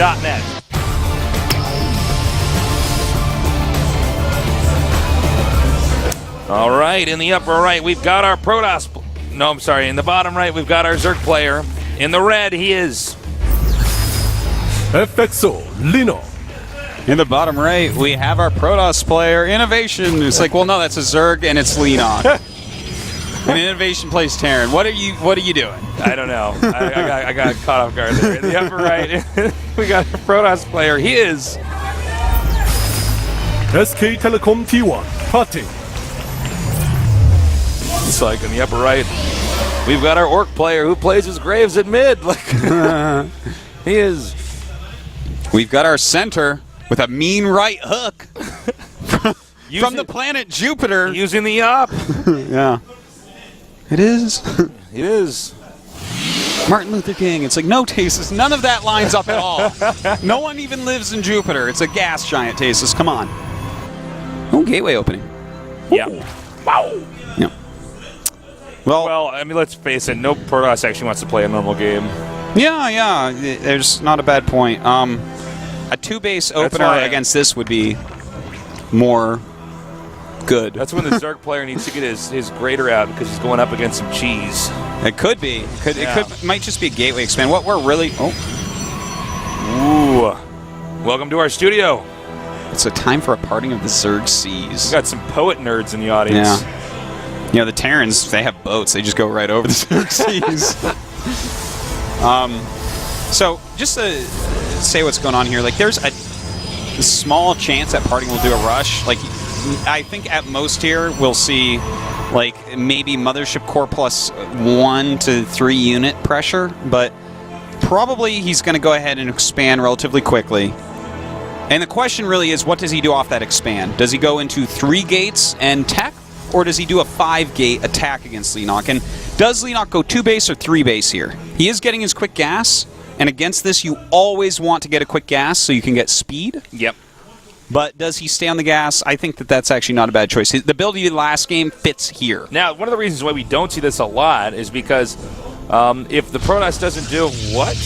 GOMTV.net. All right, in the upper right, we've got our Protoss. No, I'm sorry. In the bottom right, we've got our Zerg player. In the red, he is FXO Leenock. In the bottom right, we have our Protoss player, Innovation. It's like, well, no, that's a Zerg, and it's Leenock. And Innovation plays Terran. What are you doing? I don't know. I got caught off guard there. In the upper right, we got a Protoss player. He is SK Telecom T1 Party. It's like in the upper right, we've got our Orc player who plays his Graves at mid. Like he is. We've got our center with a mean right hook from the planet Jupiter. Using the op. Yeah. It is. It is. Martin Luther King. It's like, no, Tasis, none of that lines up at all. No one even lives in Jupiter. It's a gas giant, Tasis. Come on. Oh, gateway opening. Yeah. Wow. Yeah. Well, I mean, let's face it. No Protoss actually wants to play a normal game. Yeah. There's not a bad point. A two-base opener against this would be more good. That's when the Zerg player needs to get his grader out because he's going up against some cheese. It could be. It might just be a gateway expand. What we're really... Oh. Ooh. Welcome to our studio. It's a time for a parting of the Zerg Seas. We got some poet nerds in the audience. Yeah. You know, the Terrans, they have boats. They just go right over the Zerg Seas. So, just to say what's going on here, like, there's a small chance that parting will do a rush. Like, I think at most here we'll see, like, maybe Mothership Core plus 1 to 3 unit pressure, but probably he's going to go ahead and expand relatively quickly. And the question really is, what does he do off that expand? Does he go into 3 gates and tech, or does he do a 5-gate attack against Leenock? And does Leenock go 2-base or 3-base here? He is getting his quick gas, and against this you always want to get a quick gas so you can get speed. Yep. But does he stay on the gas? I think that that's actually not a bad choice. The build he did last game fits here. Now, one of the reasons why we don't see this a lot is because if the Protoss doesn't do what?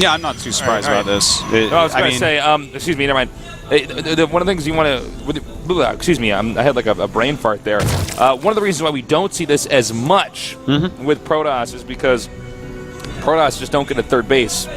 Yeah, I'm not too surprised about this. I was going to say, excuse me, never mind. One of the things you want to, excuse me, I had like a brain fart there. One of the reasons why we don't see this as much with Protoss is because Protoss just don't get a 3rd base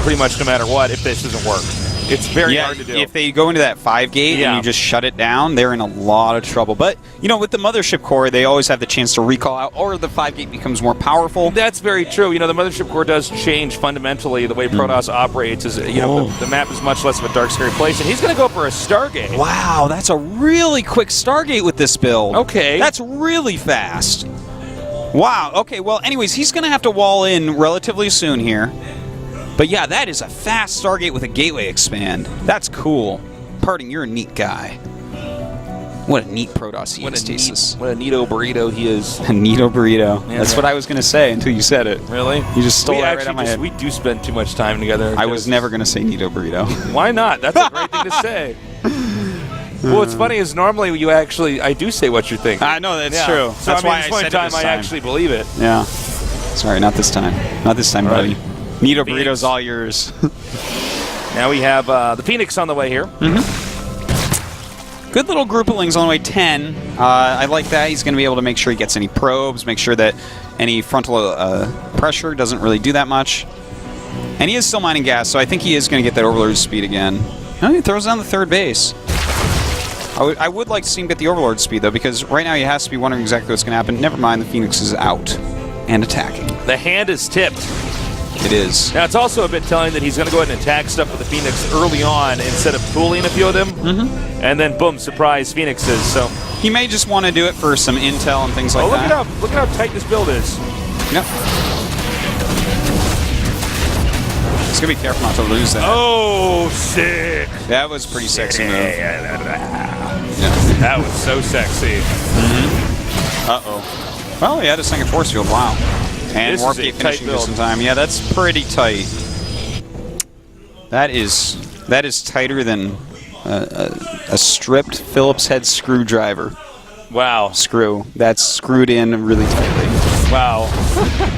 pretty much no matter what if this doesn't work. It's very hard to do. If they go into that 5-gate and you just shut it down, they're in a lot of trouble. But, you know, with the Mothership Core, they always have the chance to recall out, or the 5-gate becomes more powerful. That's very true. You know, the Mothership Core does change fundamentally the way Protoss operates. Is, you know, the map is much less of a dark, scary place, and he's going to go for a Stargate. Wow, that's a really quick Stargate with this build. Okay. That's really fast. Wow, okay, well, anyways, he's going to have to wall in relatively soon here. But yeah, that is a fast Stargate with a gateway expand. That's cool. Parting, you're a neat guy. What a neat Protoss he is, Tasis. What a neato burrito he is. A neato burrito. Yeah, that's what I was going to say until you said it. Really? You just stole it right out of my head. We do spend too much time together. I was never going to say neato burrito. Why not? That's a great thing to say. Well, what's funny is normally I do say what you're thinking. I know, that's true. So that's why this one time I actually believe it. Yeah. Sorry, not this time. Not this time, buddy. Neato burrito's all yours. Now we have the Phoenix on the way here. Good little groupalings on the way 10. I like that. He's going to be able to make sure he gets any probes, make sure that any frontal pressure doesn't really do that much. And he is still mining gas, so I think he is going to get that overload speed again. Oh, he throws down the 3rd base. I would like to see him get the overlord speed, though, because right now he has to be wondering exactly what's going to happen. Never mind, the Phoenix is out and attacking. The hand is tipped. It is. Now, it's also a bit telling that he's going to go ahead and attack stuff with the Phoenix early on instead of pooling a few of them. And then, boom, surprise Phoenixes. So he may just want to do it for some intel and things like that. Look at how tight this build is. Yep. Just going to be careful not to lose that. Oh, sick. That was a pretty sexy move. That was so sexy. Uh-oh. Well, he had a second force field. Wow. And warp gate finishing just in time. Yeah, that's pretty tight. That is tighter than a stripped Phillips head screwdriver. Wow. Screw. That's screwed in really tightly. Wow.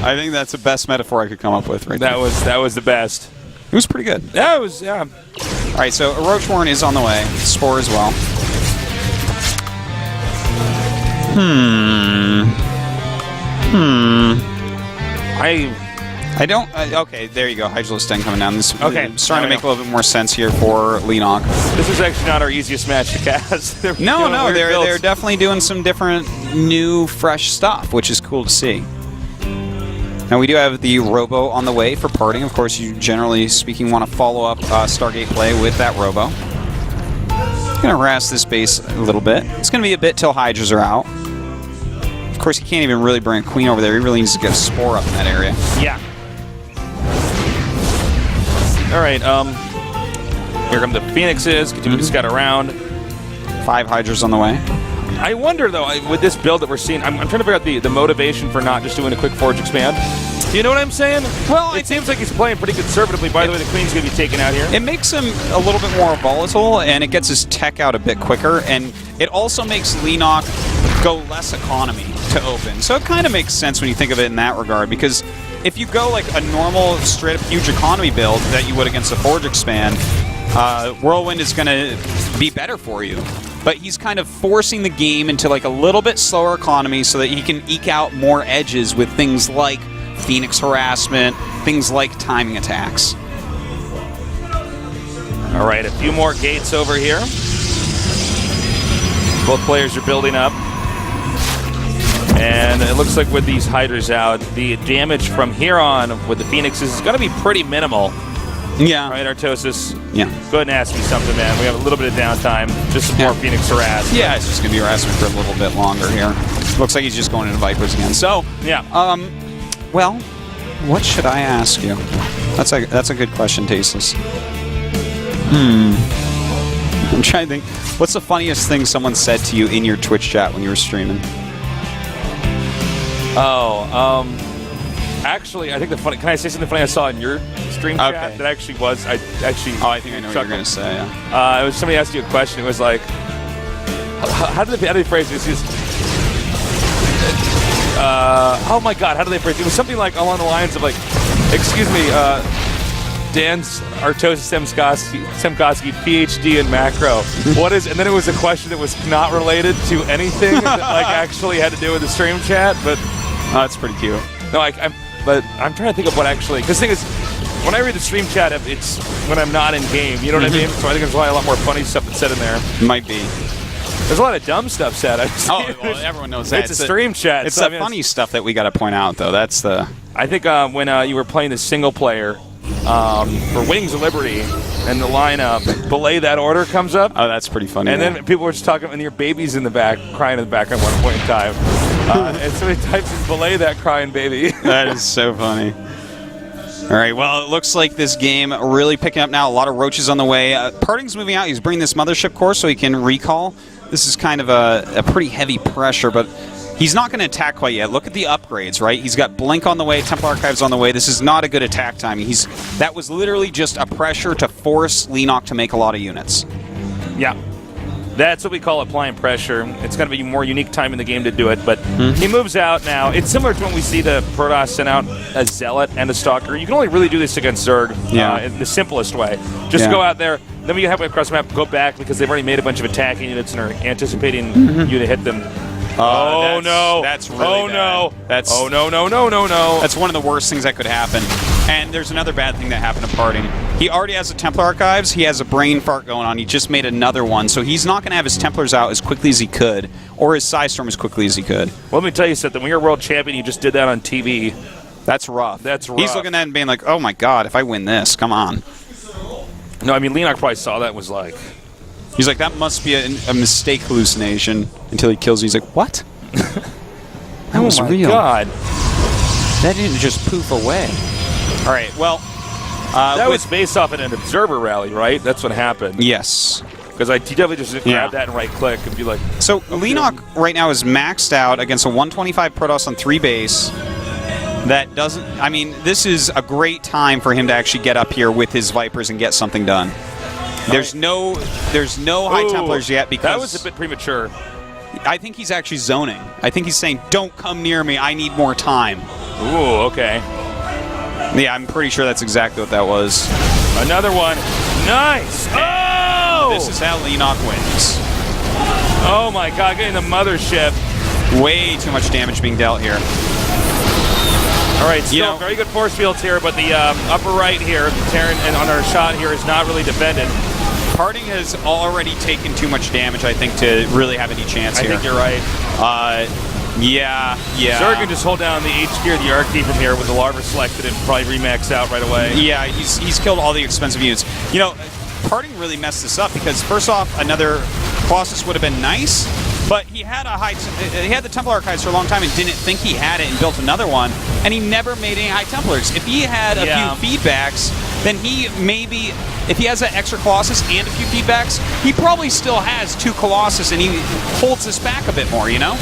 I think that's the best metaphor I could come up with right now. That was the best. It was pretty good. Yeah, it was, yeah. All right, so a Roach Warren is on the way. Spore as well. I don't... okay, there you go. Hydralis Den coming down. This is starting to make a little bit more sense here for Leenock. This is actually not our easiest match to cast. No, they're definitely doing some different, new, fresh stuff, which is cool to see. Now, we do have the Robo on the way for parting. Of course, you generally speaking want to follow up Stargate play with that Robo. Going to harass this base a little bit. It's going to be a bit till Hydras are out. Of course, he can't even really bring a Queen over there. He really needs to get a Spore up in that area. Yeah. All right, here come the Phoenixes. Continue to scout around. 5 Hydras on the way. I wonder, though, with this build that we're seeing, I'm trying to figure out the motivation for not just doing a quick Forge Expand. Do you know what I'm saying? Well, it seems like he's playing pretty conservatively. By the way, the Queen's going to be taken out here. It makes him a little bit more volatile, and it gets his tech out a bit quicker, and it also makes Leenock go less economy to open. So it kind of makes sense when you think of it in that regard, because if you go like a normal, straight-up huge economy build that you would against a Forge Expand, Whirlwind is going to be better for you. But he's kind of forcing the game into like a little bit slower economy so that he can eke out more edges with things like Phoenix Harassment, things like timing attacks. All right, a few more gates over here. Both players are building up. And it looks like with these Hydras out, the damage from here on with the Phoenixes is going to be pretty minimal. Yeah. Right, Artosis? Yeah. Go ahead and ask me something, man. We have a little bit of downtime. Just some more Phoenix harass. Yeah, it's just going to be harassment for a little bit longer here. Looks like he's just going into Vipers again. So, yeah. Well, what should I ask you? That's a good question, Tasteless. I'm trying to think. What's the funniest thing someone said to you in your Twitch chat when you were streaming? Actually, I think the funny. Can I say something funny I saw in your stream chat? That actually was. I think I know what you're going to say. Yeah. It was somebody asked you a question. It was like, how do they phrase it? Oh my God, how do they phrase it? It was something like along the lines of like, excuse me, Dan's Artosis Semkoski, PhD in macro. What is? And then it was a question that was not related to anything that like actually had to do with the stream chat, but. Oh, that's pretty cute. No, but I'm trying to think of what actually. Because the thing is, when I read the stream chat, it's when I'm not in game. You know what I mean? So I think there's probably a lot more funny stuff that's said in there. Might be. There's a lot of dumb stuff said. Well, everyone knows that. It's a stream chat. It's the funny stuff that we got to point out, though. That's the. I think when you were playing the single player for Wings of Liberty, and the lineup, belay that order comes up. Oh, that's pretty funny. And then people were just talking, and your baby's in the back, crying in the back at one point in time. And somebody types in belay that crying baby. That is so funny. All right, well, it looks like this game really picking up now. A lot of roaches on the way. Parting's moving out. He's bringing this mothership core so he can recall. This is kind of a pretty heavy pressure, but he's not going to attack quite yet. Look at the upgrades, right? He's got Blink on the way, Temple Archives on the way. This is not a good attack timing. That was literally just a pressure to force Leenock to make a lot of units. Yeah. That's what we call applying pressure. It's going to be a more unique time in the game to do it, but he moves out now. It's similar to when we see the Protoss send out a Zealot and a Stalker. You can only really do this against Zerg in the simplest way. Just go out there, then when you have across the map, go back because they've already made a bunch of attacking units and are anticipating you to hit them. Oh no! That's really bad. That's no! That's one of the worst things that could happen. And there's another bad thing that happened to Parting. He already has the Templar Archives. He has a brain fart going on. He just made another one, so he's not going to have his Templars out as quickly as he could, or his Psystorm as quickly as he could. Well, let me tell you something. When you're a world champion, you just did that on TV. That's rough. That's rough. He's looking at it and being like, "Oh my God, if I win this, come on." No, I mean Leenock probably saw that and was like. He's like, that must be a mistake hallucination, until he kills you. He's like, what? That was real. Oh, my God. That didn't just poof away. All right, well. That was based off an observer rally, right? That's what happened. Yes. Because I definitely just grab that and right-click and be like... So, Leenock right now is maxed out against a 125 Protoss on 3 base. That doesn't... I mean, this is a great time for him to actually get up here with his Vipers and get something done. There's no High Templars yet because... That was a bit premature. I think he's actually zoning. I think he's saying, don't come near me, I need more time. Ooh, okay. Yeah, I'm pretty sure that's exactly what that was. Another one. Nice. Oh! This is how Leenock wins. Oh my god, getting the mothership. Way too much damage being dealt here. All right, still very good force fields here, but the upper right here, Terran, and on our shot here is not really defended. Parting has already taken too much damage, I think, to really have any chance here. I think you're right. Yeah. Zerg can just hold down the H gear, the R key from here with the larva selected and probably remaxed out right away. Yeah, he's killed all the expensive units. You know, Parting really messed this up because first off, another Colossus would have been nice, but he had he had the Templar Archives for a long time and didn't think he had it and built another one, and he never made any High Templars. If he had a few feedbacks, then he maybe, if he has an extra Colossus and a few feedbacks, he probably still has 2 Colossus and he holds this back a bit more, you know?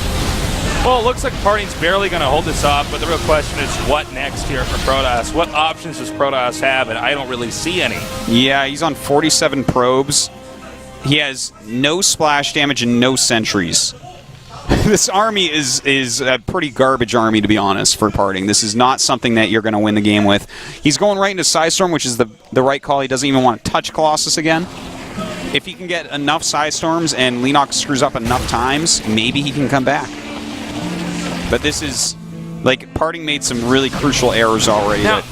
Well, it looks like Parting's barely going to hold this off, but the real question is what next here for Protoss? What options does Protoss have? And I don't really see any. Yeah, he's on 47 probes. He has no splash damage and no sentries. This army is a pretty garbage army, to be honest, for Parting. This is not something that you're going to win the game with. He's going right into Psystorm, which is the right call. He doesn't even want to touch Colossus again. If he can get enough Psystorms and Leenock screws up enough times, maybe he can come back. But this is, like, Parting made some really crucial errors already. Now,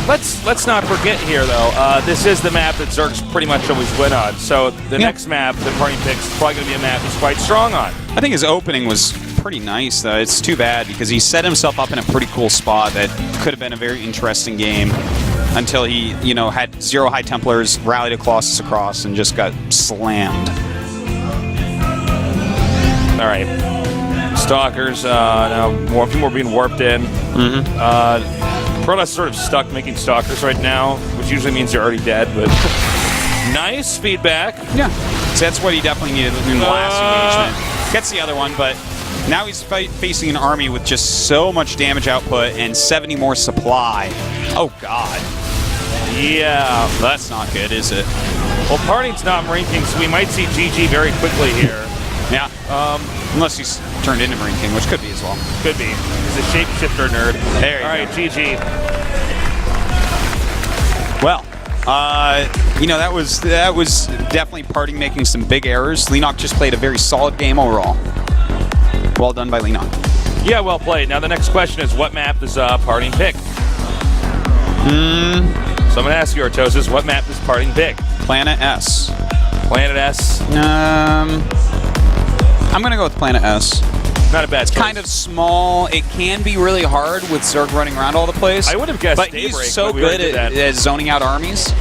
let's not forget here, though, this is the map that Zerg's pretty much always win on. So the next map that Parting picks is probably going to be a map he's quite strong on. I think his opening was pretty nice, though. It's too bad because he set himself up in a pretty cool spot that could have been a very interesting game until he, you know, had 0 High Templars, rallied a Colossus across, and just got slammed. All right. Stalkers, now a few more being warped in. Protoss sort of stuck making Stalkers right now, which usually means you're already dead, but nice feedback. Yeah, so that's what he definitely needed in the last engagement. Gets the other one, but now he's facing an army with just so much damage output and 70 more supply. Oh, God. Yeah. That's not good, is it? Well, Parting's not Marine King, so we might see GG very quickly here. Yeah. Unless he's turned into Marine King, which could be as well. Could be. He's a shapeshifter nerd. There you go. All right, GG. Well, you know, that was definitely Parting making some big errors. Leenock just played a very solid game overall. Well done by Leenock. Yeah, well played. Now the next question is, what map does Parting pick? So I'm going to ask you, Artosis, what map does Parting pick? Planet S. Planet S? I'm going to go with Planet S. Not a bad choice. It's kind of small. It can be really hard with Zerg running around all the place. I would have guessed but Daybreak, he's so but good at zoning out armies.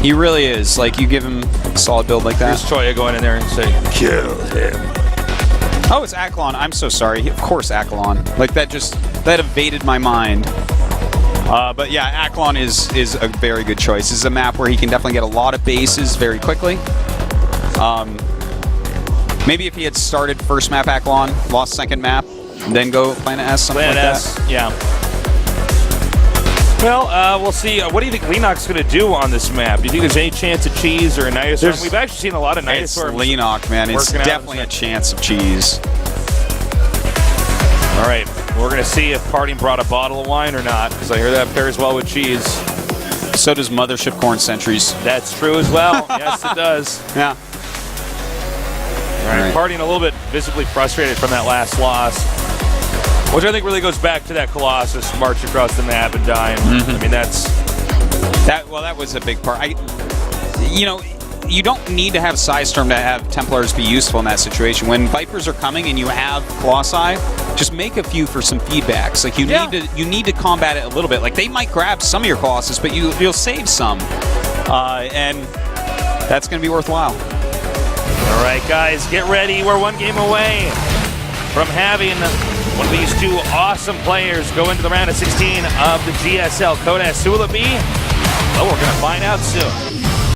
He really is. Like, you give him a solid build like that. Here's Choya going in there and say, kill him. Oh, it's Akalon. I'm so sorry. Of course, Akalon. Like, that evaded my mind. But yeah, Akalon is a very good choice. This is a map where he can definitely get a lot of bases very quickly. Maybe if he had started first map Akalon, lost second map, then go Planet S, something Planet like S, that. yeah. Well, we'll see. What do you think Leenock's going to do on this map? Do you think there's any chance of cheese or a Nidus? We've actually seen a lot of Nidus. It's Leenock, man. It's definitely a chance of cheese. All right, we're going to see if Parting brought a bottle of wine or not, because I hear that pairs well with cheese. So does Mothership Corn Sentries. That's true as well. Yes, it does. Yeah. All right, Parting a little bit visibly frustrated from that last loss, which I think really goes back to that Colossus march across the map and dying. I mean, that was a big part. You know, you don't need to have Psystorm to have Templars be useful in that situation. When Vipers are coming and you have Colossi, just make a few for some feedbacks. Like, you need to combat it a little bit. Like, they might grab some of your Colossus, but you'll save some, and that's going to be worthwhile. All right, guys, get ready. We're one game away from having one of these two awesome players go into the round of 16 of the GSL Kodas. Who will it be? Well, we're going to find out soon.